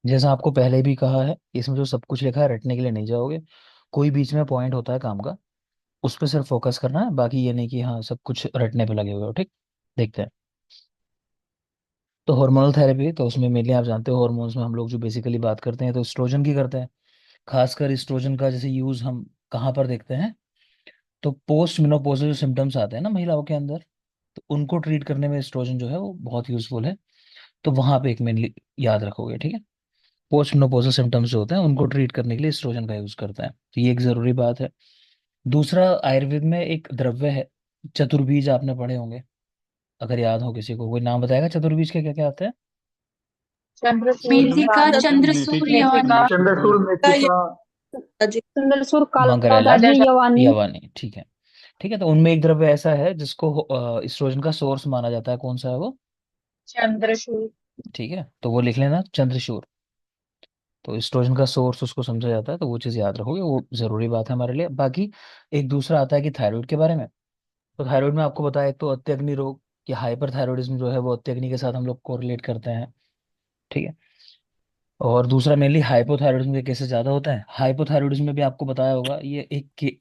जैसा आपको पहले भी कहा है, इसमें जो सब कुछ लिखा है रटने के लिए नहीं जाओगे। कोई बीच में पॉइंट होता है काम का, उस पर सिर्फ फोकस करना है, बाकी ये नहीं कि हाँ सब कुछ रटने पे लगे हुए हो। ठीक, देखते हैं। तो हार्मोनल थेरेपी, तो उसमें मेनली आप जानते हो हार्मोन्स में हम लोग जो बेसिकली बात करते हैं तो एस्ट्रोजन की करते हैं। खासकर एस्ट्रोजन का जैसे यूज हम कहाँ पर देखते हैं, तो पोस्ट मेनोपॉजल जो सिम्टम्स आते हैं ना महिलाओं के अंदर, तो उनको ट्रीट करने में एस्ट्रोजन जो है वो बहुत यूजफुल है। तो वहां पे एक मेनली याद रखोगे, ठीक है। पोस्ट मेनोपॉजल सिम्टम्स जो होते हैं उनको ट्रीट करने के लिए एस्ट्रोजन का यूज करते हैं, तो ये एक जरूरी बात है। दूसरा, आयुर्वेद में एक द्रव्य है चतुर्बीज, आपने पढ़े होंगे। अगर याद हो किसी को, कोई नाम बताएगा चतुर्बीज के क्या क्या आते हैं? चंद्रसूर मेथिका, चंद्रसूर्य और मेथिका चंद्रचूड़ मेथिका। चंद्रसूर मंगरेला, कालाबाजी यवानी। यावानी, ठीक है। ठीक है, तो उनमें एक द्रव्य ऐसा है जिसको एस्ट्रोजन का सोर्स माना जाता है, कौन सा है वो? चंद्रसूर। ठीक है, तो वो लिख लेना, चंद्रचूड़। तो एस्ट्रोजन का सोर्स उसको समझा जाता है, तो वो चीज़ याद रखोगे, वो जरूरी बात है हमारे लिए। बाकी एक दूसरा आता है कि थायराइड के बारे में। तो थायराइड में आपको बताया, एक तो अत्यग्नि रोग कि हाइपर थायराइडिज्म जो है वो अत्यग्नि के साथ हम लोग कोरिलेट करते हैं। ठीक है। और दूसरा मेनली हाइपोथायराइडिज्म के केसेस ज्यादा होते हैं। हाइपोथायराइडिज्म में भी आपको बताया होगा, ये एक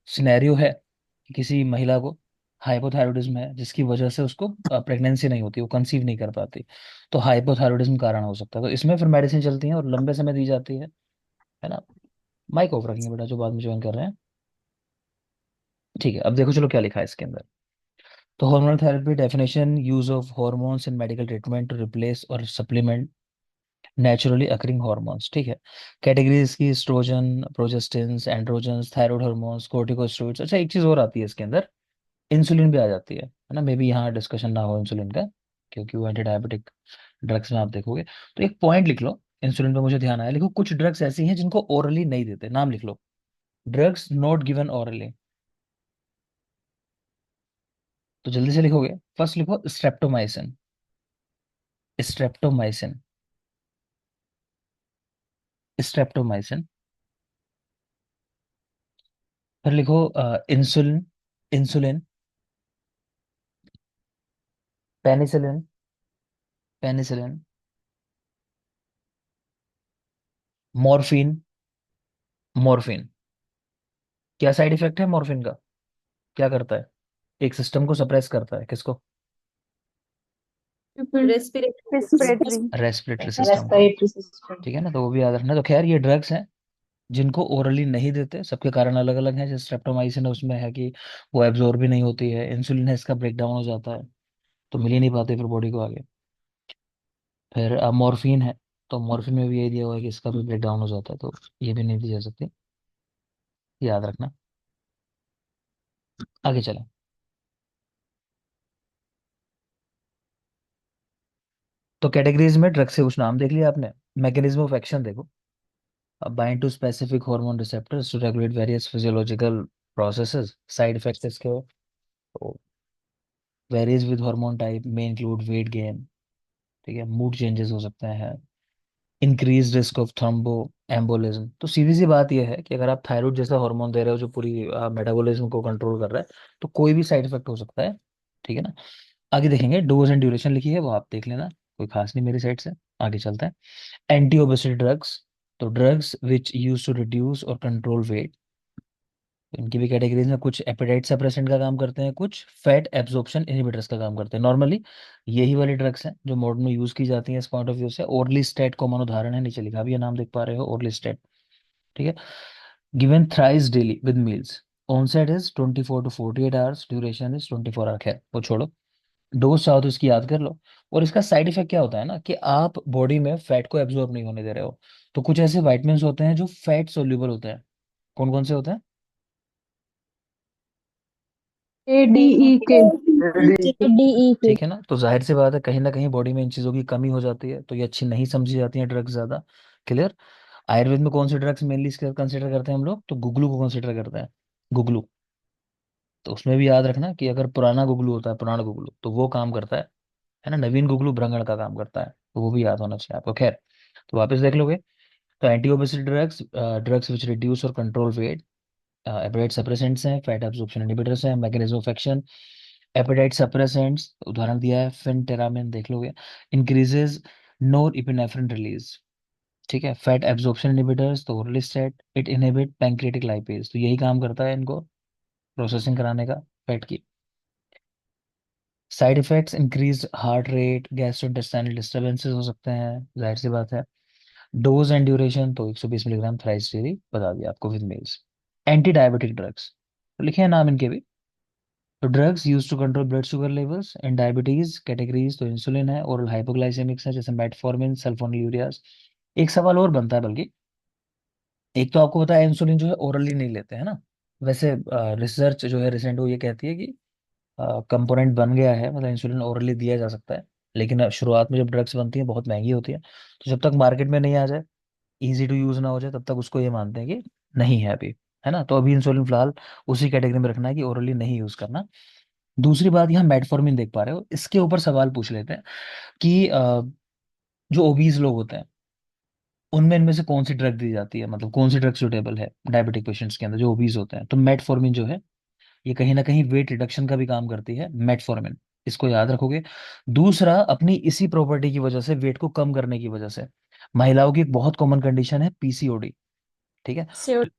सिनेरियो है कि किसी महिला को हाइपोथायराइडिज्म है जिसकी वजह से उसको प्रेगनेंसी नहीं होती, वो कंसीव नहीं कर पाती। तो हाइपोथायराइडिज्म कारण हो सकता है, तो इसमें फिर मेडिसिन चलती है और लंबे समय दी जाती है ना। माइक ऑफ रखेंगे बेटा जो बाद में ज्वाइन कर रहे हैं। ठीक है, अब देखो चलो क्या लिखा है इसके अंदर। तो hormonal therapy definition: use of hormones in medical treatment to replace और सप्लीमेंट नेचुरली अकरिंग हॉर्मोन्स। ठीक है। कैटेगरीज की: estrogen, progestins, androgens, thyroid hormones, corticosteroids. अच्छा, एक चीज और आती है इसके अंदर, इंसुलिन भी आ जाती है ना। मे बी यहाँ डिस्कशन ना हो इंसुलिन का, क्योंकि वो एंटी डायबिटिक ड्रग्स में आप देखोगे। तो एक पॉइंट लिख लो, इंसुलिन पे मुझे ध्यान आया, लिखो कुछ ड्रग्स ऐसी हैं जिनको ओरली नहीं देते, नाम लिख लो। Drugs not given orally. तो जल्दी से लिखोगे, फर्स्ट लिखो स्ट्रेप्टोमाइसिन। Streptomycin, streptomycin. फिर लिखो insulin, insulin. Penicillin, penicillin. Morphine, morphine. क्या साइड इफेक्ट है मॉर्फिन का? क्या करता है? एक सिस्टम को सप्रेस करता है, किसको? रेस्पिरेटरी। रेस्पिरेटरी सिस्टम को। Respiratory system. ठीक है ना, तो वो भी याद रखना। तो खैर ये ड्रग्स हैं जिनको ओरली नहीं देते, सबके कारण अलग अलग हैं। जैसे स्ट्रेप्टोमाइसिन है, उसमें है कि वो एब्जॉर्ब भी नहीं होती है। इंसुलिन है, इसका ब्रेक डाउन हो जाता है, तो मिल ही नहीं पाते फिर बॉडी को आगे। फिर मॉर्फिन है, तो मॉर्फिन में भी यही दिया हुआ है कि इसका भी ब्रेक डाउन हो जाता है, तो ये भी नहीं दी जा सकती, याद रखना। आगे चलें। तो कैटेगरीज में ड्रग से कुछ नाम देख लिया आपने। मैकेनिज्म ऑफ एक्शन देखो: bind to specific hormone receptors to regulate various physiological processes. Side effects इसके वेरीज विद हार्मोन टाइप, में इंक्लूड वेट गेन, ठीक है, मूड चेंजेस हो सकते हैं, increase risk of thrombo embolism. तो सीधी सी बात यह है कि अगर आप थायराइड जैसा हार्मोन दे रहे हो जो पूरी मेटाबॉलिज्म को कंट्रोल कर रहा है, तो कोई भी साइड इफेक्ट हो सकता है। ठीक है ना। आगे देखेंगे, डोज एंड ड्यूरेशन लिखी है, वो आप देख लेना, कोई खास नहीं मेरी साइड से। आगे चलते हैं। एंटी ओबेसिटी ड्रग्स, तो drugs which use to reduce और कंट्रोल वेट। इनकी भी कैटेगरीज में कुछ एपेटाइट सप्रेसेंट का काम करते हैं, कुछ फैट एब्जॉर्प्शन इनहिबिटर्स का काम करते हैं। नॉर्मली यही वाली ड्रग्स हैं जो मॉडर्न में यूज की जाती हैं इस पॉइंट ऑफ व्यू से। ओरलीस्टेट कॉमन उदाहरण है, नीचे लिखा भी, ये नाम देख पा रहे हो, ओरलीस्टेट। ठीक है। Given thrice daily with meals. Onset is 24 to 48 hours, duration is 24 hour. खैर वो छोड़ो, डोज चाहो तो इसकी याद कर लो। और इसका साइड इफेक्ट क्या होता है ना, कि आप बॉडी में फैट को एब्जॉर्ब नहीं होने दे रहे हो। तो कुछ ऐसे वाइटमिन होते हैं जो फैट सोल्यूबल होते हैं। कौन कौन से होते हैं? ADEK। एडी। ADE के। ठीक है ना, तो जाहिर सी बात है कहीं ना कहीं बॉडी में इन चीज़ों की कमी हो जाती है, तो ये अच्छी नहीं समझी जाती है ड्रग्स ज़्यादा। क्लियर। आयुर्वेद में कौन सी ड्रग्स मेनली कंसिडर करते हैं हम लोग, तो गुगलू को कंसिडर करते हैं, गुगलू। तो उसमें भी याद रखना कि अगर पुराना गुगलू होता है, पुराना गुगलू, तो वो काम करता है ना। नवीन गुगलू भ्रंगण का काम करता है, तो वो भी याद होना चाहिए आपको। खैर, तो वापस देख लोगे, तो anti obesity drugs, drugs which reduce और कंट्रोल वेट। एपेटाइट सप्रेसेंट्स हैं, फैट एब्जॉर्प्शन इनहिबिटर्स हैं, mechanism of action. Appetite suppressants उदाहरण दिया है, फिनटेरामिन देख लोगे, इंक्रीजेज नोर इपिनेफ्रिन रिलीज। ठीक है। फैट एब्जॉर्प्शन इनहिबिटर्स, तो ओरलिस्टेट, इट इनहिबिट पैंक्रियाटिक लाइपेज, तो यही काम करता है इनको प्रोसेसिंग कराने का फैट की। Side effects increase heart rate, gastrointestinal disturbances हो सकते हैं, जाहिर सी बात है। डोज एंड ड्यूरेशन, तो 120 मिलीग्राम थ्राइस डेली बता दिया आपको with meals. Anti diabetic drugs, तो लिखे हैं नाम इनके भी। तो drugs use to control blood sugar levels in diabetes categories, तो इंसुलिन है, ओरल हाइपोग्लाइसेमिक्स है जैसे मेटफॉर्मिन, सल्फोनिलूरियाज। एक सवाल और बनता है बल्कि, एक तो आपको पता है इंसुलिन जो है ओरली नहीं लेते हैं ना। वैसे रिसर्च जो है रिसेंट वो ये कहती है कि कंपोनेंट बन गया है, मतलब इंसुलिन ओरली दिया जा सकता है। लेकिन शुरुआत में जब ड्रग्स बनती हैं बहुत महंगी होती है, तो जब तक मार्केट में नहीं आ जाए, इजी टू यूज ना हो जाए, तब तक उसको ये मानते हैं कि नहीं है अभी, है ना। तो अभी इंसुलिन फिलहाल उसी कैटेगरी में रखना है कि ओरली नहीं यूज करना। दूसरी बात, यहाँ मेटफॉर्मिन देख पा रहे हो, इसके ऊपर सवाल पूछ लेते हैं कि जो ओबीज लोग होते हैं उनमें इनमें से कौन सी ड्रग दी जाती है, मतलब कौन सी ड्रग सुटेबल है डायबिटिक पेशेंट्स के अंदर जो ओबीज होते हैं। तो मेटफॉर्मिन जो है ये कहीं ना कहीं वेट रिडक्शन का भी काम करती है, मेटफॉर्मिन, इसको याद रखोगे। दूसरा, अपनी इसी प्रॉपर्टी की वजह से, वेट को कम करने की वजह से, महिलाओं की एक बहुत कॉमन कंडीशन है पीसीओडी। ठीक है। से तो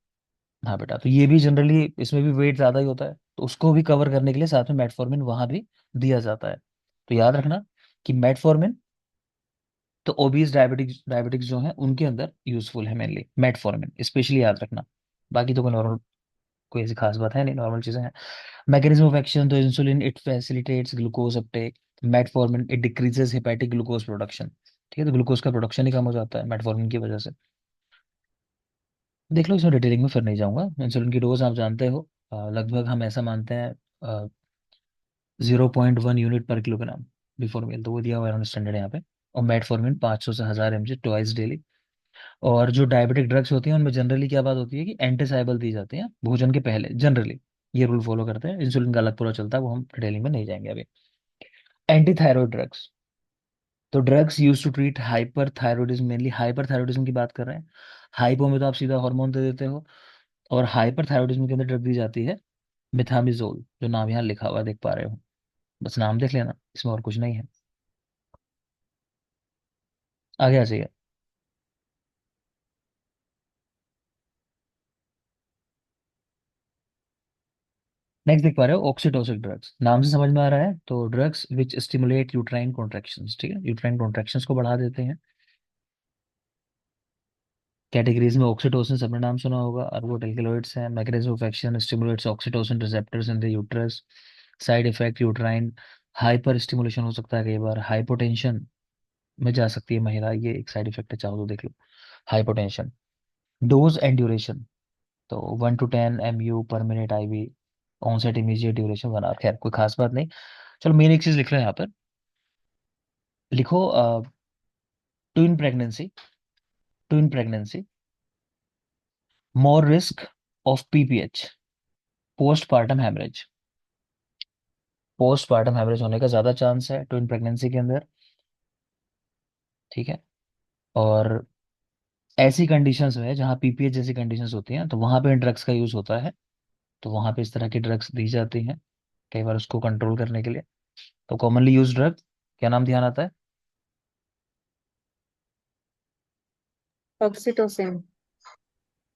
हाँ बेटा, तो ये भी जनरली इसमें भी वेट ज्यादा ही होता है, तो उसको भी कवर करने के लिए साथ में मेटफॉर्मिन वहां भी दिया जाता है। तो याद रखना कि मेटफॉर्मिन तो ओबीज डायबिटिक्स डायबिटिक्स जो है उनके अंदर यूजफुल है मेनली मेटफॉर्मिन, स्पेशली याद रखना। बाकी तो कोई नॉर्मल, कोई ऐसी खास बात है नहीं, नॉर्मल चीजें हैं। मैकेनिज्म ऑफ एक्शन, तो insulin it facilitates glucose Uptake, metformin it decreases hepatic glucose production. ठीक है, तो ग्लूकोज का प्रोडक्शन ही कम हो जाता है मेटफॉर्मिन की वजह से। देख लो, इसमें डिटेलिंग में फिर नहीं जाऊंगा। इंसुलिन की डोज आप जानते हो, लगभग हम ऐसा मानते हैं 0.1 यूनिट पर किलोग्राम बिफोर मील, तो वो दिया हुआ है स्टैंडर्ड यहाँ पे। और मेटफॉर्मिन 500 से 1000 mg ट्वाइस डेली। और जो डायबिटिक ड्रग्स होती हैं उनमें जनरली क्या बात होती है कि एंटीसाइबल दी जाती हैं भोजन के पहले, जनरली ये रूल फॉलो करते हैं। इंसुलिन का अलग पूरा चलता है, वो हम डिटेलिंग में नहीं जाएंगे अभी। एंटी थायरॉयड ड्रग्स, तो drugs use to treat hyperthyroidism, mainly hyperthyroidism की बात कर रहे हैं। हाइपो में तो आप सीधा हार्मोन दे देते हो, और हाइपर थायरॉयडिज्म के अंदर ड्रग दी जाती है मिथामिजोल, जो नाम यहाँ लिखा हुआ है देख पा रहे हो, बस नाम देख लेना, इसमें और कुछ नहीं है। आगे आ जाइए। नेक्स्ट देख पा रहे हो ऑक्सीटोसिक ड्रग्स, नाम से समझ में आ रहा है, तो ड्रग्स विच स्टिमुलेट यूट्राइन कॉन्ट्रैक्शंस। ठीक है, यूट्राइन कॉन्ट्रैक्शंस को बढ़ा देते हैं। कैटेगरीज में ऑक्सीटोसिन सबने नाम सुना होगा, और वो एल्केलॉइड्स हैं। Mechanism of action stimulates oxytocin receptors in the uterus. Side effect uterine hyper stimulation हो सकता है, कई बार हाइपोटेंशन में जा सकती है महिला, ये एक साइड इफेक्ट है, चाहो तो देख लो, हाइपोटेंशन। डोज एंड ड्यूरेशन, तो 1 to 10 MU पर minute IV, onset immediate duration 1 hour, खैर कोई खास बात नहीं। चलो मेन एक चीज लिख रहे हैं यहाँ पर, लिखो twin pregnancy, twin pregnancy more risk of PPH, postpartum haemorrhage. Postpartum haemorrhage होने का ज्यादा चांस है ट्विन प्रेगनेंसी के अंदर। ठीक है। और ऐसी कंडीशंस में जहाँ PPH जैसी कंडीशंस होती हैं, तो वहां पे ड्रग्स का यूज होता है, तो वहां पे इस तरह की ड्रग्स दी जाती हैं कई बार उसको कंट्रोल करने के लिए। तो कॉमनली यूज ड्रग, क्या नाम ध्यान आता है? ऑक्सीटोसिन।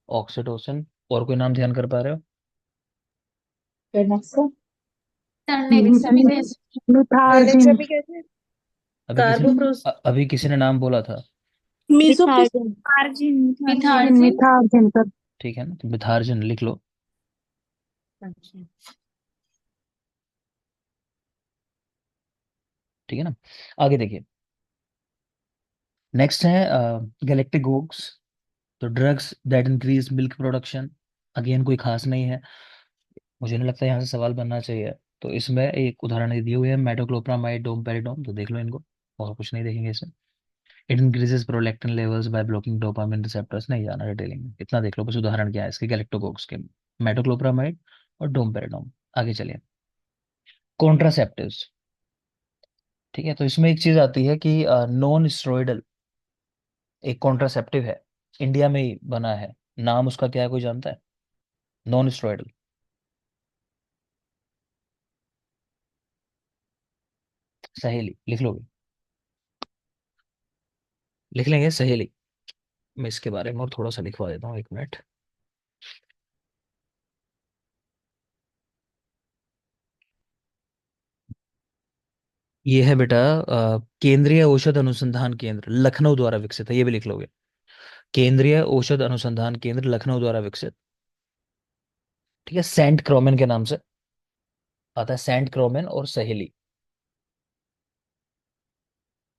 ऑक्सीटोसिन, और कोई नाम ध्यान कर पा रहे हो? फेनोक्सिल। मिथार्जिन। एलेक्सा भी कहते हैं। अभी किसी ने कार्बोप्रोस। अभी किसी ने नाम बोला था। मिथार्जिन। मिथार्जिन पर। ठीक है ना, तो बिथार्जन लिख लो। अच्छा। ठीक है ना। आगे देखिए, नेक्स्ट है गैलेक्टिकोक्स, तो drugs that increase milk production. Again कोई खास नहीं है, मुझे नहीं लगता यहाँ से सवाल बनना चाहिए। तो इसमें एक उदाहरण दिए हुए हैं, मेटोक्लोप्रामाइड, डोमपेरिडोम, तो देख लो इनको, और कुछ नहीं देखेंगे इसमें। It increases prolactin levels by blocking dopamine receptors, नहीं जाना डिटेलिंग में, इतना देख लो बस उदाहरण क्या है इसके गैलेक्टोकोक्स के, मेटोक्लोप्रामाइड और डोमपेरिडोम। आगे चलिए, कॉन्ट्रासेप्टिव्स। ठीक है, तो इसमें एक चीज आती है कि नॉन स्टेरॉइडल एक कॉन्ट्रासेप्टिव है, इंडिया में ही बना है, नाम उसका क्या है, कोई जानता है? नॉन स्टेरॉइडल, सहेली लिख लोगे? लिख लेंगे सहेली। मैं इसके बारे में और थोड़ा सा लिखवा देता हूँ, 1 मिनट। ये है बेटा केंद्रीय औषध अनुसंधान केंद्र लखनऊ द्वारा विकसित है, ये भी लिख लोगे। केंद्रीय औषध अनुसंधान केंद्र लखनऊ द्वारा विकसित। ठीक है, सेंट क्रोमेन के नाम से आता है, सेंट क्रोमेन और सहेली।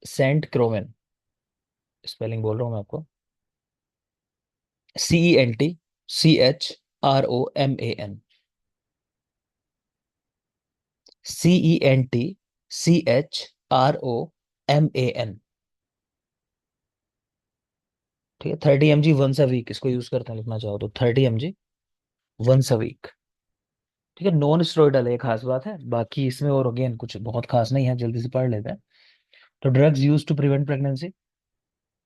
सेंट क्रोमेन, स्पेलिंग बोल रहा हूँ मैं आपको, CENTCHROMAN, CENTCHROMAN। ठीक है, 30 mg वंस अ वीक इसको यूज करते हैं, लिखना चाहो तो 30 mg वंस अ वीक। ठीक है, नॉन स्टेरॉइडल है, ये खास बात है, बाकी इसमें और अगेन कुछ बहुत खास नहीं है, जल्दी से पढ़ लेते हैं। तो drugs use to prevent pregnancy,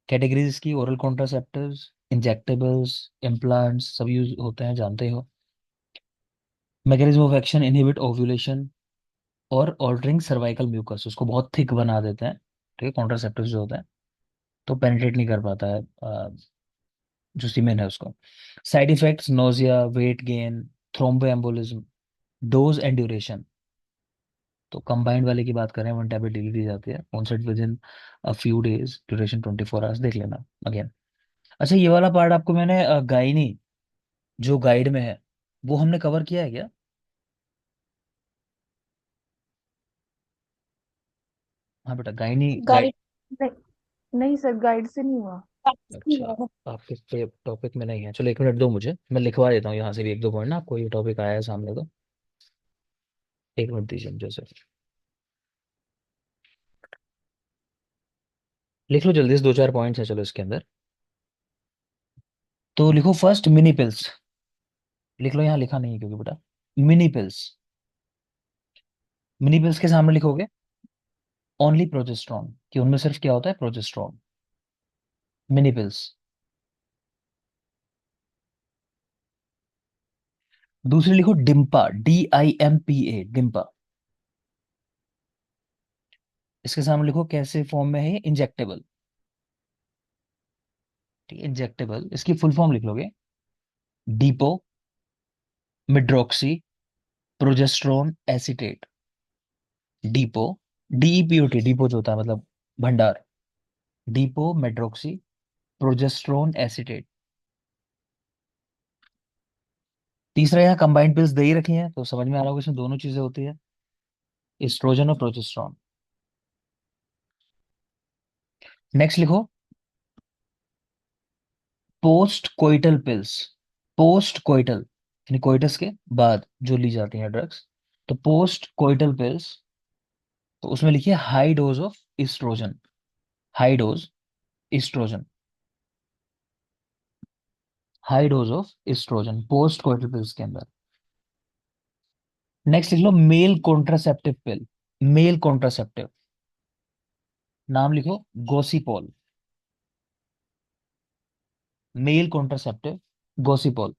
categories की, ओरल कॉन्ट्रासेप्टिव्स, इंजेक्टेबल्स, इम्प्लांट्स सब यूज होते हैं, जानते हो। Mechanism of action, inhibit ovulation और ऑल्टरिंग सर्वाइकल म्यूकस, उसको बहुत थिक बना देते हैं। ठीक है, कॉन्ट्रासेप्टिव्स जो होते हैं, तो पेनिट्रेट नहीं कर पाता है जो सीमेन है उसको। Side effects, nausea, weight gain, thromboembolism, dose and duration. तो कंबाइंड वाले की बात करें, 1 टैबलेट डेली दी जाती है, onset within a few days, duration 24 hours, देख लेना अगेन। अच्छा, ये वाला पार्ट आपको मैंने गाइनी जो गाइड में है वो हमने कवर किया है क्या? हाँ बेटा, गाइनी गाइड। गाइड नहीं, नहीं सर, गाइड से नहीं हुआ। अच्छा, आपके टॉपिक में नहीं है, चलो 1 मिनट दो मुझे, मैं लिखवा देता हूँ यहाँ से भी 1-2 पॉइंट ना, आपको ये टॉपिक आया है सामने तो। 1 मिनट दीजिए मुझे सर, लिख लो जल्दी से, 2-4 पॉइंट्स है चलो इसके अंदर। तो लिखो फर्स्ट मिनी पिल्स, लिख लो, यहाँ लिखा नहीं है क्योंकि बेटा, मिनी पिल्स। मिनी पिल्स के सामने लिखोगे ओनली प्रोजेस्ट्रॉन, कि उनमें सिर्फ क्या होता है, प्रोजेस्ट्रॉन। Mini pills. दूसरी लिखो डिम्पा, DIMPA, डिम्पा। इसके सामने लिखो कैसे फॉर्म में है, इंजेक्टेबल। ठीक है, इंजेक्टेबल, इसकी फुल फॉर्म लिख लोगे, depot मिड्रोक्सी progesterone acetate. Depot, DEPOT, depot जो होता है मतलब भंडार, डिपो मेड्रोक्सी प्रोजेस्ट्रोन एसीटेट। तीसरा, यहाँ कंबाइंड पिल्स दे ही रखी हैं, तो समझ में आ रहा होगा इसमें दोनों चीजें होती है, एस्ट्रोजन और प्रोजेस्ट्रॉन। नेक्स्ट लिखो post coital pills. Post coital यानी कोइटस के बाद जो ली जाती हैं ड्रग्स, तो पोस्ट कोइटल पिल्स, तो उसमें लिखिए high dose of estrogen. High dose estrogen, high dose of estrogen post coital pills के अंदर। नेक्स्ट लिख लो male contraceptive pill. Male contraceptive, नाम लिखो गोसीपोल। Mail contraceptive गोसीपोल।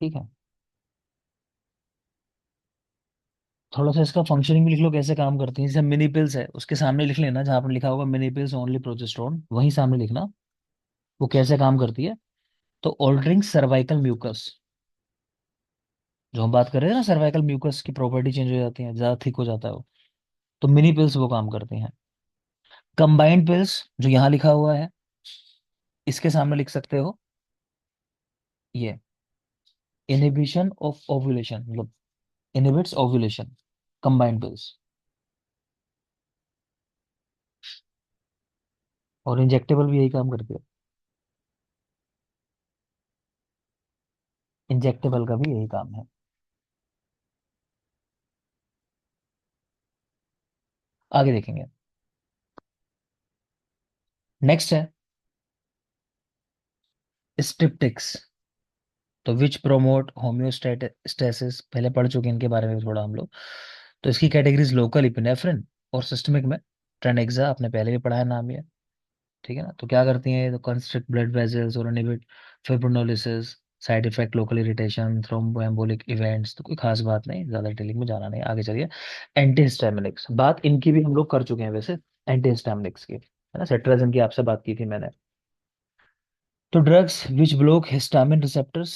ठीक है, थोड़ा सा इसका फंक्शनिंग भी लिख लो, कैसे काम करती है। जैसे मिनी पिल्स है, उसके सामने लिख लेना, जहां पर लिखा होगा मिनी पिल्स ओनली प्रोजेस्टेरोन, वहीं सामने लिखना वो कैसे काम करती है। तो ऑल्टरिंग सर्वाइकल म्यूकस, जो हम बात कर रहे हैं ना, सर्वाइकल म्यूकस की प्रॉपर्टी चेंज हो जाती है, ज्यादा थिक हो जाता है वो, तो मिनी पिल्स वो काम करती हैं। कंबाइंड पिल्स जो यहाँ लिखा हुआ है, इसके सामने लिख सकते हो ये इनहिबिशन ऑफ ओव्यूलेशन, मतलब इनहिबिट्स ओव्यूलेशन, कंबाइंड पिल्स। और इंजेक्टेबल भी यही काम करती है, इंजेक्टेबल का भी यही काम है। आगे देखेंगे। नेक्स्ट है स्ट्रिप्टिक्स, तो विच प्रोमोट होम्योस्टेसिस, पहले पढ़ चुके हैं इनके बारे में थोड़ा हम लोग। तो इसकी कैटेगरीज लोकल इपिनेफ्रिन और सिस्टमिक में ट्रेनेक्सा, आपने पहले भी पढ़ा है नाम ये। ठीक है ना, तो क्या करती हैं, तो कंस्ट्रिक्ट ब्लड वेसल्स और inhibit fibrinolysis, side effect local irritation, thromboembolic events, तो कोई खास बात नहीं, ज्यादा डिटेलिंग में जाना नहीं, आगे चलिए। एंटीहिस्टामिनिक्स, बात इनकी भी हम लोग कर चुके हैं वैसे, एंटीहिस्टामिनिक्स की, है ना, सेट्राजिन की आपसे बात की थी मैंने। तो ड्रग्स विच ब्लॉक हिस्टामिन रिसेप्टर्स,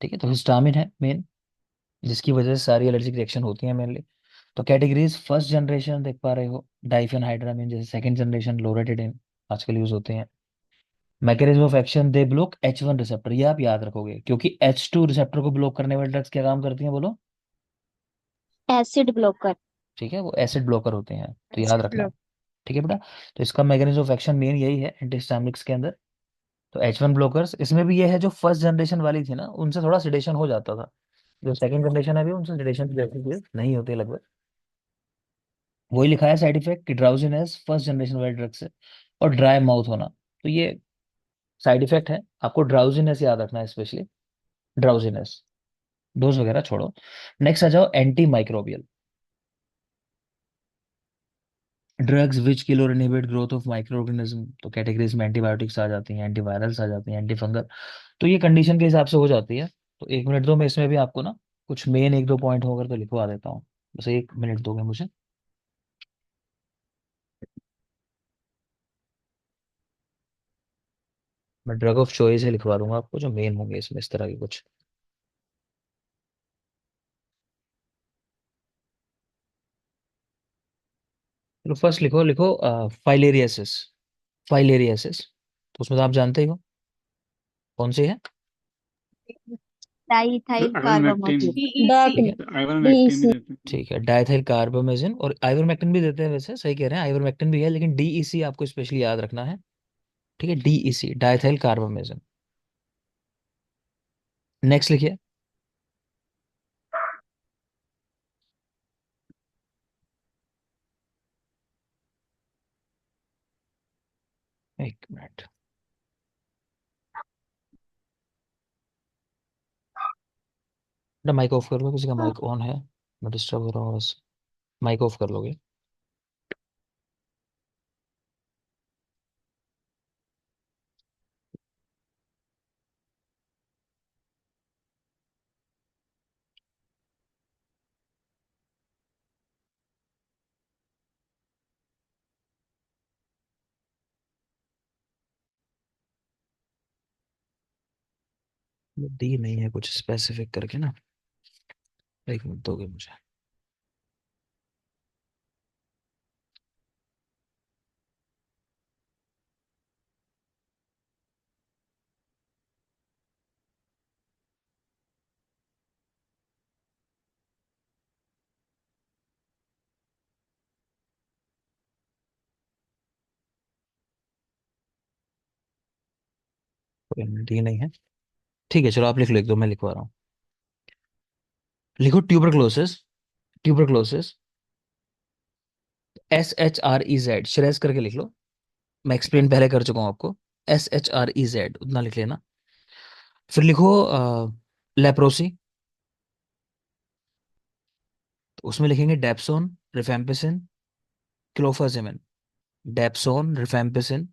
ठीक है, तो हिस्टामिन है मेन, जिसकी वजह से सारी एलर्जिक रिएक्शन होती है मेनली। तो कैटेगरीज, फर्स्ट जनरेशन देख पा रहे हो, डाइफेनहाइड्रामिन, जैसे सेकंड जनरेशन लोराटिडिन आजकल यूज होते हैं। Mechanism of action, they block H1 receptor, ये आप याद रखोगे, क्योंकि H2 रिसेप्टर को ब्लॉक करने वाले ड्रग्स क्या काम करती हैं, बोलो। Acid blocker. ठीक है, वो एसिड ब्लॉकर होते हैं, तो याद एसिड रखना। ब्लॉक। ठीक है बेटा। तो इसका मैकेनिज्म ऑफ एक्शन मेन यही है एंटीहिस्टामिनिक्स के अंदर। तो H1 ब्लॉकर्स, इसमें भी ये है, जो फर्स्ट जनरेशन वाली थी ना, उनसे थोड़ा सिडेशन हो जाता था। जो सेकंड जनरेशन है अभी, उनसे सिडेशन की जैसी चीज नहीं होती लगभग। वही लिखा है साइड इफेक्ट कि ड्राउजीनेस फर्स्ट जनरेशन वाले ड्रग से, और ड्राई माउथ होना, तो ये साइड इफेक्ट है। आपको ड्राउजीनेस याद रखना है, स्पेशली ड्राउजीनेस, डोज वगैरह छोड़ो। नेक्स्ट आ जाओ, एंटी माइक्रोबियल ड्रग्स विच किल और inhibit growth of micro organism, तो कैटेगरीज में एंटीबायोटिक्स आ जाती हैं, एंटीवायरल्स आ जाती हैं, एंटी फंगल, तो ये कंडीशन के हिसाब से हो जाती है। तो 1 मिनट दो, मैं इसमें भी आपको ना कुछ मेन 1-2 पॉइंट होकर तो लिखवा देता हूँ, बस 1 मिनट दोगे मुझे। मैं ड्रग ऑफ चॉइस ही लिखवा दूंगा आपको, जो मेन होंगे इसमें, इस तरह के कुछ। चलो फर्स्ट लिखो, लिखो फाइलेरियासिस, फाइलेरियासिस, तो उसमें तो आप जानते ही हो कौन सी है। Diethyl ivermectin. कार्बामोजिन। ठीक है, आइवरमेक्टिन भी डीईसी। देते हैं। ठीक है, डायथाइल कार्बामेजिन, और आइवरमेक्टिन भी देते हैं, वैसे सही कह रहे हैं, आइवरमेक्टिन भी है, लेकिन डीईसी आपको स्पेशली याद रखना है। ठीक है, डीईसी, डायथाइल कार्बामेजिन। नेक्स्ट लिखिए। 1 मिनट, माइक ऑफ कर लो, किसी का माइक ऑन है, मैं डिस्टर्ब हो रहा हूँ बस, माइक ऑफ कर लोगे। डी नहीं है कुछ स्पेसिफिक करके ना, 1 मिनट दोगे मुझे। डी नहीं है, ठीक है, चलो आप लिख लो, एक दो मैं लिखवा रहा हूँ। लिखो ट्यूबरक्लोसिस, ट्यूबरक्लोसिस, SHREZ, श्रेस करके लिख लो, मैं एक्सप्लेन पहले कर चुका हूँ आपको। SHREZ उतना लिख लेना। फिर लिखो लेप्रोसी, तो उसमें लिखेंगे dapsone, rifampicin, क्लोफाजिमिन, dapsone, rifampicin,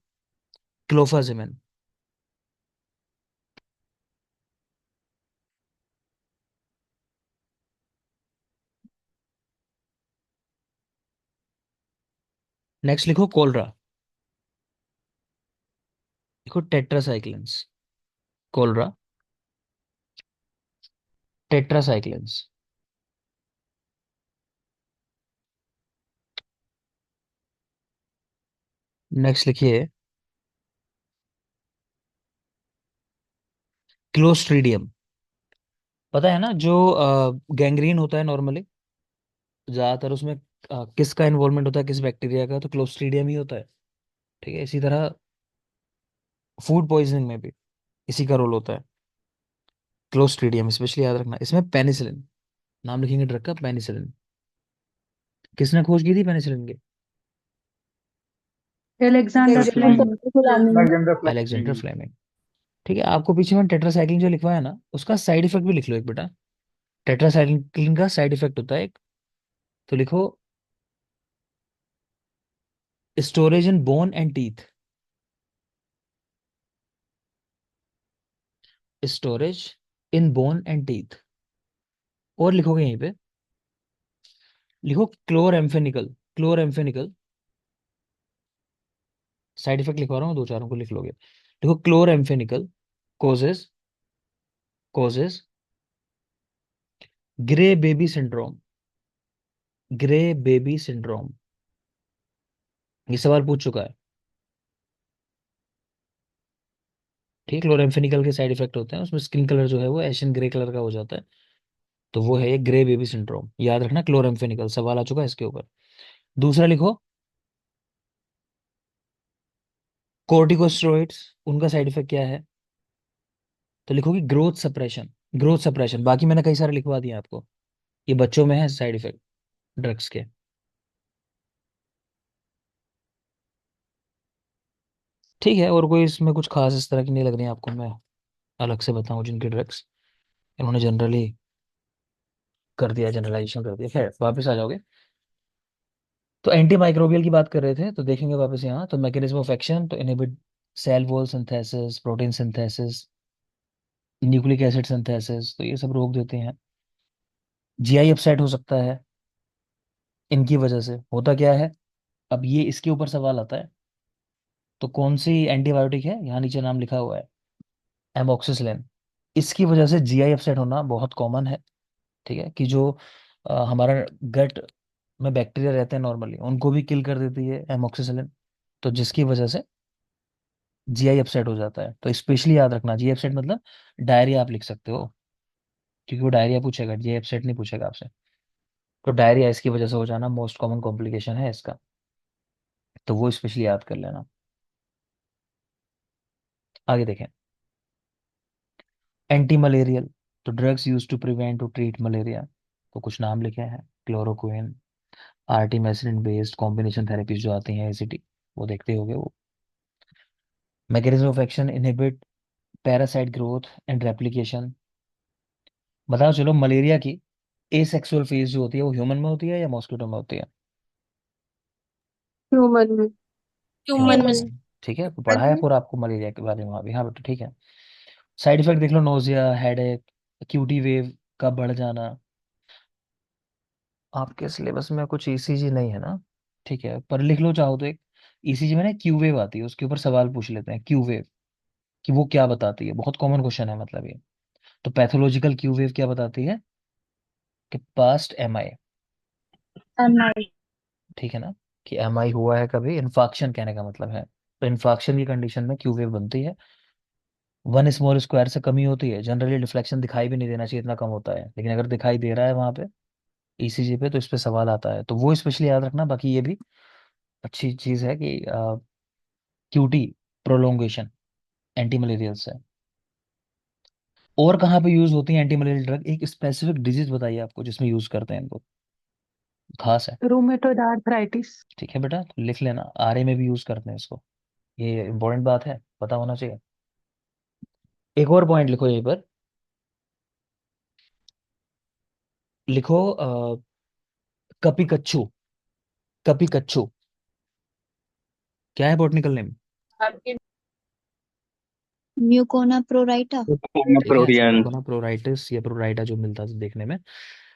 क्लोफाजिमिन। Next लिखो कोलरा, लिखो टेट्रासाइक्लिन्स, कोलरा, टेट्रासाइक्लिन्स। नेक्स्ट लिखिए क्लोस्ट्रीडियम, पता है ना, जो गैंग्रीन होता है नॉर्मली, ज्यादातर उसमें किसका इन्वॉल्वमेंट होता है, किस बैक्टीरिया का, तो क्लोस्ट्रीडियम ही होता है। ठीक है, इसी तरह फूड पॉइजनिंग में भी इसी का रोल होता है, क्लोस्ट्रीडियम स्पेशली याद रखना। इसमें पेनिसिलिन, नाम लिखेंगे ड्रग का, पेनिसिलिन, किसने खोज की थी पेनिसिलिन की, Alexander Fleming. Fleming. Alexander Alexander Fleming. Fleming. ठीक है, आपको पीछे में टेट्रासाइक्लिन जो लिखवाया ना, उसका साइड इफेक्ट भी लिख लो एक बेटा। टेट्रासाइक्लिन का साइड इफेक्ट होता है एक, तो लिखो storage in bone and teeth, storage in bone and teeth. और लिखोगे यहीं पे, लिखो क्लोरएम्फेनिकल। क्लोरएम्फेनिकल साइड इफेक्ट लिखवा रहा हूँ, दो चारों को लिख लोगे। देखो क्लोरएम्फेनिकल causes causes grey baby syndrome. Grey baby syndrome, ये सवाल पूछ चुका है। ठीक, क्लोरएम्फेनिकल के साइड इफेक्ट होते हैं, उसमें स्किन कलर जो है वो एशियन ग्रे कलर का हो जाता है, तो वो है ये ग्रे बेबी सिंड्रोम। याद रखना, क्लोरएम्फेनिकल सवाल आ चुका है इसके ऊपर। दूसरा लिखो कोर्टिकोस्टेरॉइड्स, उनका साइड इफेक्ट क्या है? तो लिखोगे ग्रोथ सप्रेशन। ग्रोथ सप्रेशन, बाकी मैंने कई सारे लिखवा दिए आपको, ये बच्चों में है साइड इफेक्ट ड्रग्स के। ठीक है, और कोई इसमें कुछ खास इस तरह की नहीं लग रही है आपको मैं अलग से बताऊं जिनके ड्रग्स इन्होंने जनरली कर दिया, जनरलाइजेशन कर दिया। खैर वापस आ जाओगे, तो एंटी माइक्रोबियल की बात कर रहे थे, तो देखेंगे वापस यहाँ। तो मैकेनिज्म ऑफ एक्शन, तो inhibit cell wall synthesis, protein synthesis, nucleic acid synthesis, तो ये सब रोक देते हैं। जीआई अपसेट हो सकता है इनकी वजह से। होता क्या है, अब ये इसके ऊपर सवाल आता है, तो कौन सी एंटीबायोटिक है, यहाँ नीचे नाम लिखा हुआ है एमोक्सिसिलिन। इसकी वजह से जीआई अपसेट होना बहुत कॉमन है। ठीक है, कि जो हमारा गट में बैक्टीरिया रहते हैं नॉर्मली, उनको भी किल कर देती है एमोक्सिसिलिन, तो जिसकी वजह से जीआई अपसेट हो जाता है। तो स्पेशली याद रखना, जीआई अपसेट मतलब डायरिया आप लिख सकते हो, क्योंकि वो डायरिया पूछेगा, जीआई अपसेट नहीं पूछेगा आपसे। तो डायरिया इसकी वजह से हो जाना मोस्ट कॉमन कॉम्प्लिकेशन है इसका, तो वो स्पेशली याद कर लेना। आगे देखें, एंटी मलेरियल, तो drugs use to prevent to treat malaria, तो कुछ नाम लिखे हैं, chloroquine, artemisinin based combination therapies जो आती हैं एसीटी, वो देखते होगे वो। Mechanism of action, inhibit parasite growth and replication. बताओ चलो, मलेरिया की एसेक्सुअल फेज जो होती है वो ह्यूमन में होती है या मॉस्किटो में होती है? ह्यूमन में। ह्यूमन ह्यूमन में। में। ठीक है, तो पढ़ाया पूरा आपको मलेरिया के बारे में वहाँ भी। हाँ बेटा ठीक है। साइड इफेक्ट देख लो, नोजिया, हेडेक, एक्यूटी वेव का बढ़ जाना। आपके सिलेबस में कुछ ईसीजी नहीं है ना? ठीक है, पर लिख लो चाहो तो एक, ईसीजी में ना क्यू वेव आती है, उसके ऊपर सवाल पूछ लेते हैं क्यू वेव, कि वो क्या बताती है। बहुत कॉमन क्वेश्चन है मतलब ये। तो पैथोलॉजिकल क्यू वेव क्या बताती है, कि पास्ट एमआई। एमआई। ठीक है ना, कि एमआई हुआ है कभी, इन्फाक्शन कहने का मतलब है। तो इन्फाक्शन की कंडीशन में क्यू वेव बनती है। वन स्मॉल स्क्वायर से कमी होती है, जनरली डिफ्लेक्शन दिखाई भी नहीं देना चाहिए, इतना कम होता है, लेकिन अगर दिखाई दे रहा है वहां पे ईसीजी पे, तो इस पे सवाल आता है, तो वो स्पेशली याद रखना। बाकी ये भी अच्छी चीज है कि क्यूटी प्रोलोंगेशन एंटी मलेरियल से। और कहाँ पे यूज होती है एंटी मलेरियल ड्रग, एक स्पेसिफिक डिजीज बताइए आपको जिसमें यूज करते हैं इनको, खास है। Rheumatoid arthritis. ठीक है बेटा, तो लिख लेना, आरए में भी यूज करते हैं इसको, ये इंपॉर्टेंट बात है, पता होना चाहिए। एक और पॉइंट लिखो यहीं पर, लिखो कपी कच्चू। कपी कच्चू क्या है बॉटनिकल नेम? म्यूकोना प्रोराइटा। ठीक है, प्रोरियन। ना प्रोराइटिस या प्रोराइटा जो मिलता है देखने में। ठीक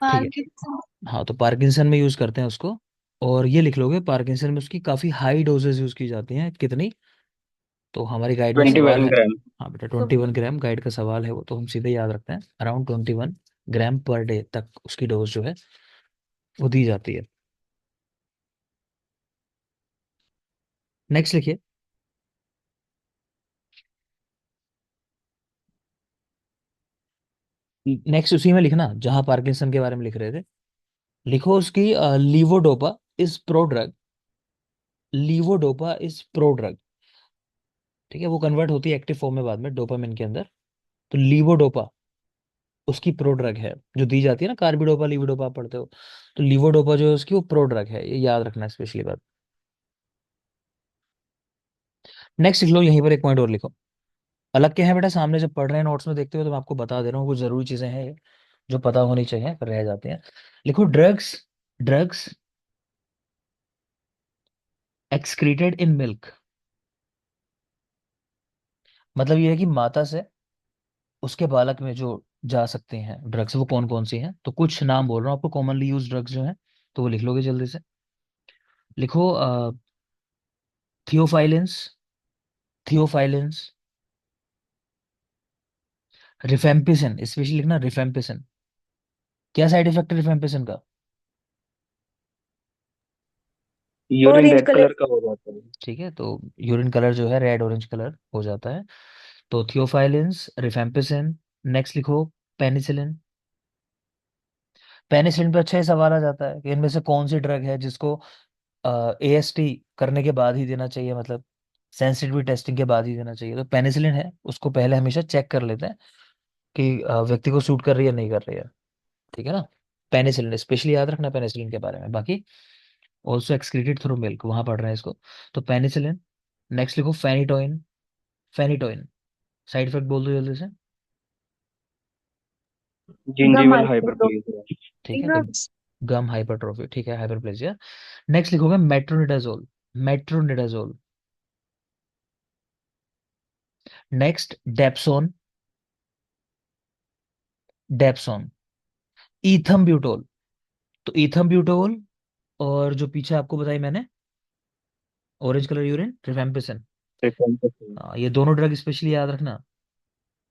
है, पार्किंसन। हाँ तो पार्किंसन में यूज करते हैं उसको। और ये लिख लोगे, पार्किंसन में उसकी काफी हाई डोजेज यूज की जाती हैं, कितनी? तो हमारी गाइड में ट्वेंटी सवाल वन है। ग्राम हाँ बेटा 21 ग्राम गाइड का सवाल है वो, तो हम सीधे याद रखते हैं, अराउंड 21 ग्राम पर डे तक उसकी डोज जो है वो दी जाती है। नेक्स्ट लिखिए, नेक्स्ट उसी में लिखना जहां पार्किंसन के बारे में लिख रहे थे। लिखो उसकी levodopa is pro drug. Levodopa is pro drug. ठीक है, वो कन्वर्ट होती है एक्टिव फॉर्म में बाद में डोपामिन के अंदर, तो लीवोडोपा उसकी प्रो ड्रग है, जो दी जाती है ना, कार्बिडोपा लीवोडोपा आप पढ़ते हो, तो लीवोडोपा जो है उसकी वो प्रो ड्रग है, ये याद रखना स्पेशली बात। नेक्स्ट लिख लो यहीं पर, एक पॉइंट और लिखो। अलग क्या है बेटा, सामने जब पढ़ रहे हैं नोट्स में देखते हो तो मैं आपको बता दे रहा हूँ, कुछ जरूरी चीजें हैं ये, जो पता होनी चाहिए पर रह जाती हैं। लिखो drugs, drugs excreted in milk, मतलब ये है कि माता से उसके बालक में जो जा सकते हैं ड्रग्स, वो कौन कौन सी हैं? तो कुछ नाम बोल रहा हूँ आपको, कॉमनली यूज ड्रग्स जो हैं, तो वो लिख लोगे जल्दी से। लिखो थियोफाइलेंस, थियोफाइलेंस, रिफेम्पिसिन, स्पेशली लिखना रिफेम्पिसिन। क्या साइड इफेक्ट है रिफेम्पिसिन का? Urine orange red colour. Colour का हो जाता है। ठीक है, तो यूरिन कलर जो है रेड ऑरेंज कलर हो जाता है। तो थियोफाइलेंस, रिफेम्पिसिन। नेक्स्ट लिखो पेनिसिलिन। पेनिसिलिन पे अच्छा ही सवाल आ जाता है कि इनमें से कौन सी ड्रग है जिसको एएसटी करने के बाद ही देना चाहिए, मतलब सेंसिटिविटी टेस्टिंग के बाद ही देना चाहिए। तो पेनिसिलिन है, उसको पहले हमेशा चेक कर लेते हैं कि व्यक्ति को सूट कर रही है या नहीं कर रही है। ठीक है ना? पेनिसिलिन स्पेशली याद रखना पेनिसिलिन के बारे में। बाकी ऑल्सो एक्सक्रीटेड थ्रू मिल्क, वहां पढ़ रहे हैं इसको। तो पेनिसिलिन। नेक्स्ट लिखो फेनिटोइन। फेनिटोइन साइड इफेक्ट बोल दो जल्दी से। Gum gingival hypertrophy. हाइपरप्लेजिया। ठीक है, तो गम हाइपरट्रोफी, ठीक है, हाइपरप्लेजिया। नेक्स्ट लिखोगे metronidazole. Metronidazole. Next dapsone. Dapsone. Ethambutol. तो ईथम ब्यूटोल, और जो पीछे आपको बताई मैंने ऑरेंज कलर यूरिन, रिफेम्पिसिन। ये दोनों ड्रग स्पेशली याद रखना।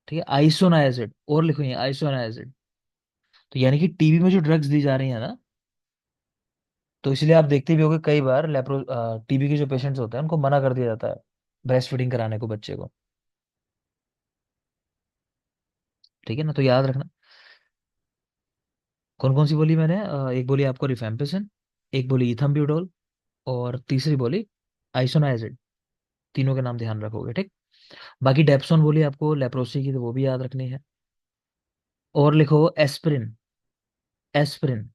ठीक है, आइसोनायाजिड, और लिखो ये आइसोनायाजिड। तो यानी कि टीबी में जो ड्रग्स दी जा रही है ना, तो इसलिए आप देखते भी होंगे कई बार लेप्रो टीबी के जो पेशेंट्स होते हैं उनको मना कर दिया जाता है ब्रेस्ट फीडिंग कराने को बच्चे को। ठीक है ना? तो याद रखना कौन कौन सी बोली मैंने। एक बोली आपको रिफेम्पिसिन, एक बोली इथम्ब्यूटोल, और तीसरी बोली आइसोनाइजिड। तीनों के नाम ध्यान रखोगे, ठीक। बाकी डेप्सोन बोली आपको लेप्रोसी की, तो वो भी याद रखनी है। और लिखो एस्पिरिन। एस्पिरिन।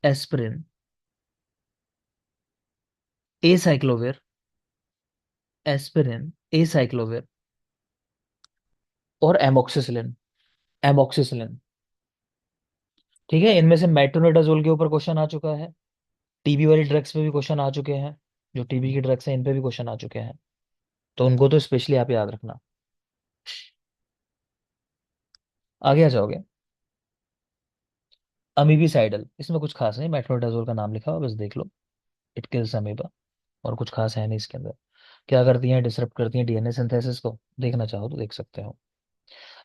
एस्पिरिन। ए साइक्लोविर। एस्पिरिन, ए साइक्लोविर, और एमोक्सिसिलिन। एमोक्सिसिलिन। ठीक है, इनमें से मेट्रोनिडाजोल के ऊपर क्वेश्चन आ चुका है। टीबी वाली ड्रग्स पे भी क्वेश्चन आ चुके हैं। जो टीबी की ड्रग्स हैं इन पे भी क्वेश्चन आ चुके हैं। तो उनको तो स्पेशली आप याद रखना। आगे आ जाओगे। अमीबिसाइडल, इसमें कुछ खास नहीं, मेट्रोनिडाजोल का नाम लिखा हुआ बस देख लो। It kills amoeba. और कुछ खास है नहीं इसके अंदर। क्या करती हैं? डिसरप्ट करती हैं डीएनए सिंथेसिस को। देखना चाहो तो देख सकते हो।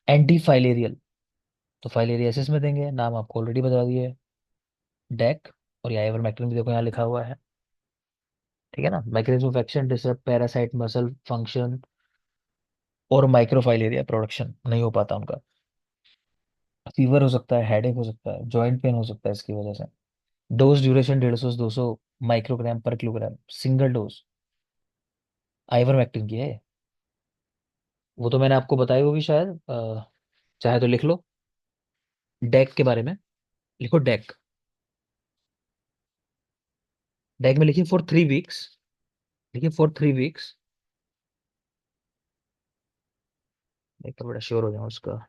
एंटी फाइलेरियल, तो फाइलेरियासिस में देंगे, नाम आपको ऑलरेडी बता दिए, डेक। और ये आइवरमेक्टिन भी देखो यहाँ लिखा हुआ है। ठीक है ना? Mechanism of action disrupt parasite muscle function, और माइक्रोफाइलेरिया प्रोडक्शन नहीं हो पाता उनका। फीवर हो सकता है, हेडेक हो सकता है, जॉइंट पेन हो सकता है इसकी वजह से। डोज ड्यूरेशन 150 से 200 माइक्रोग्राम पर किलोग्राम, सिंगल डोज आइवरमेक्टिन की है। वो तो मैंने आपको बताई होगी शायद, चाहे तो लिख लो डेक के बारे में। लिखो डेक। डेक में लिखिए फॉर 3 वीक्स। लिखिए फॉर 3 वीक्स। एक तो बड़ा श्योर हो जाऊं उसका।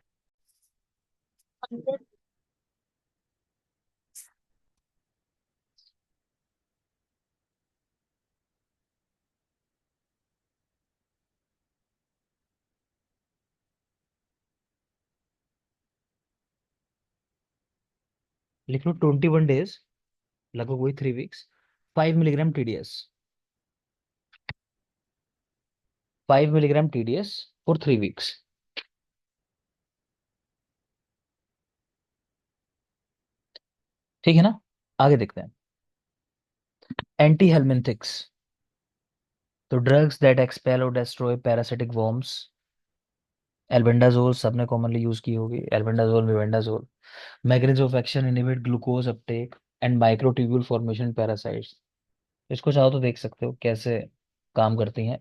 लिख लो 21 डेज, लगभग वही 3 weeks. 5 milligram TDS। 5 milligram TDS for 3 weeks. ठीक है ना? आगे देखते हैं। एंटी हेलमिंथिक्स, तो ड्रग्स दैट एक्सपेल और डिस्ट्रॉय पैरासिटिक वर्म्स। एल्बेंडाजोल सबने कॉमनली यूज की होगी, albendazole, mebendazole. Mechanism of action inhibit glucose Uptake and microtubule formation parasites. इसको चाहो तो देख सकते हो कैसे काम करती हैं।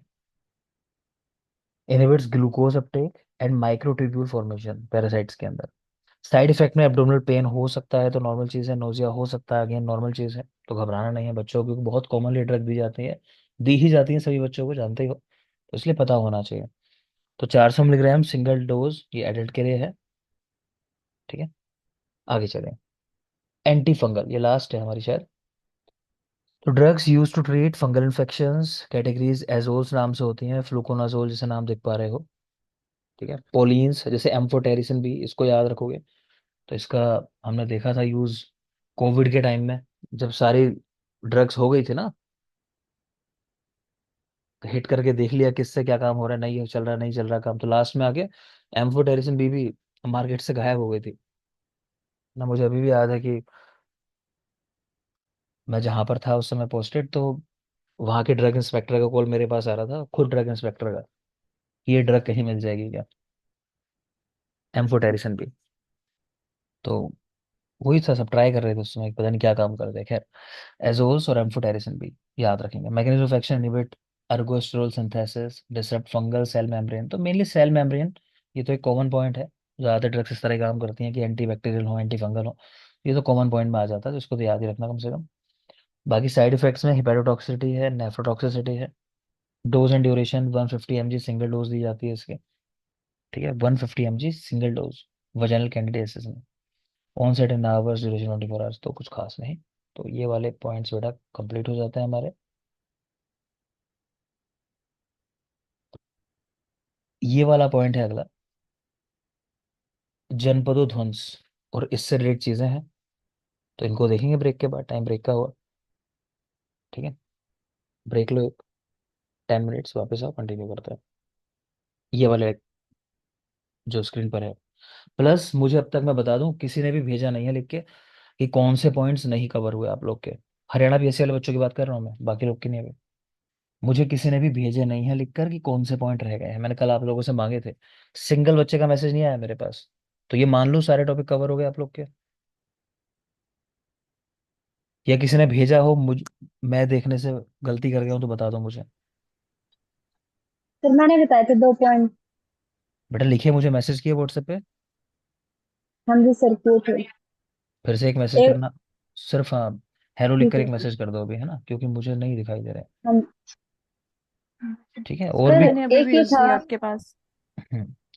Inhibits glucose Uptake and microtubule formation parasites के अंदर। साइड इफेक्ट में एब्डोमिनल पेन हो सकता है, तो नॉर्मल चीज़ है। नोजिया हो सकता है, अगेन नॉर्मल चीज़ है, तो घबराना नहीं है बच्चों को, क्योंकि बहुत कॉमनली ड्रग दी जाती है, दी ही जाती है सभी बच्चों को, जानते ही हो, तो इसलिए पता होना चाहिए। तो 400 मिलीग्राम सिंगल डोज ये एडल्ट के लिए है। ठीक है, आगे चलें। एंटी फंगल, ये लास्ट है हमारी शायद। तो drugs use to treat fungal infections, categories azoles नाम से होती हैं, फ्लूकोनाजोल जैसे नाम देख पा रहे हो। ठीक है, पोलीन्स जैसे एम्फोटेरिसिन भी, इसको याद रखोगे। तो इसका हमने देखा था यूज कोविड के टाइम में, जब सारी ड्रग्स हो गई थी ना, तो हिट करके देख लिया किससे क्या काम हो रहा है, नहीं चल रहा, नहीं चल रहा काम, तो लास्ट में आके एम्फोटेरिसिन भी मार्केट से गायब हो गई थी ना। मुझे अभी भी याद है कि मैं जहां पर था उस समय पोस्टेड, तो वहां के ड्रग इंस्पेक्टर का कॉल मेरे पास आ रहा था, खुद ड्रग इंस्पेक्टर का, कि ये ड्रग कहीं मिल जाएगी क्या, एम्फोटेरिसिन भी। तो वही था, सब ट्राई कर रहे थे उस समय, पता नहीं क्या काम कर रहे थे। खैर, एजोल्स और एम्फोटेरिसिन भी याद रखेंगे। Mechanism of action, inhibit ergosterol synthesis, disrupt fungal cell membrane. तो मेनली सेल मेम्ब्रेन, ये तो एक कॉमन पॉइंट है। ज़्यादातर ड्रग्स इस तरह काम करती हैं कि एंटी बैक्टीरियल हो, एंटी फंगल हो, ये तो कॉमन पॉइंट में आ जाता है, तो इसको तो याद ही रखना कम से कम। बाकी साइड इफेक्ट्स में हिपेटोटॉक्सिसिटी है, नेफ्रोटॉक्सिसिटी है। Dose and duration 150 mg single dose दी जाती है इसके। ठीक है, 150 mg single dose vaginal candidiasis में। Onset in hours, duration 24 hours, तो कुछ खास नहीं। तो ये वाले पॉइंट्स बेटा कंप्लीट हो जाते हैं हमारे। ये वाला पॉइंट है अगला, जनपदों ध्वंस, और इससे रिलेटेड चीजें हैं, तो इनको देखेंगे ब्रेक के बाद, टाइम ब्रेक का हुआ। ठीक है, ब्रेक लो, 10 मिनट्स, वापस आओ, कंटिन्यू करते हैं। ये वाले जो स्क्रीन पर है। प्लस मुझे अब तक मैं बता दूं, किसी ने भी भेजा नहीं है लिख के कि कौन से पॉइंट्स नहीं कवर हुए आप लोग के। हरियाणा पीएससी वाले बच्चों की बात कर रहा हूँ मैं, बाकी लोग की नहीं। अभी मुझे किसी ने भी भेजे नहीं है लिखकर कि कौन से पॉइंट रह गए हैं, मैंने कल आप लोगों से मांगे थे, सिंगल बच्चे का मैसेज नहीं आया मेरे पास। तो ये मान लो सारे टॉपिक कवर हो गए आप लोग के, या किसी ने भेजा हो, मैं देखने से गलती कर गया हूँ तो बता दो मुझे। सर मैंने बताए थे 2 पॉइंट। बेटा लिखिए, मुझे मैसेज किए व्हाट्सएप पे, हाँ जी सर, किए थे। फिर से एक मैसेज एक। करना, सिर्फ हाँ हेलो लिख ठीक कर है एक सर। मैसेज कर दो अभी, है ना, क्योंकि मुझे नहीं दिखाई दे रहा है। हम। ठीक है, और सर भी। सर मैंने अभी एक ये भेज था। दिया आपके पास।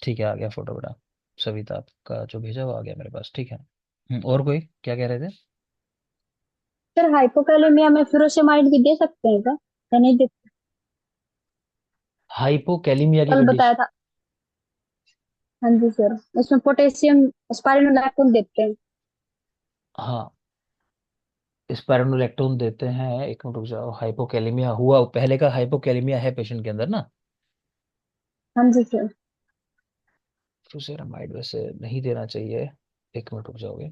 ठीक है, आ गया फोटो बेटा, सविता का जो भेजा वो आ गया मेरे पास, ठीक है। और कोई क्या कह रहे थे? सर हाइपोकैलेमिया में फ्यूरोसेमाइड भी दे सकते हैं क्या, या नहीं दे? हाइपोकैलिमिया की कल बताया कंडीशन, था। हाँ जी सर, उसमें पोटेशियम स्पाइरुलोलैक्टोन देते हैं। हाँ स्पाइरोनोलेक्टोन देते हैं, एक मिनट रुक जाओ, हाइपोकैलिमिया हुआ पहले का, हाइपोकैलिमिया है पेशेंट के अंदर ना। हाँ जी सर। फ्यूसेरामाइड वैसे नहीं देना चाहिए, एक मिनट रुक जाओगे।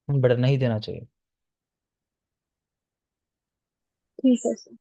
बेटा नहीं देना चाहिए। ठीक है सर।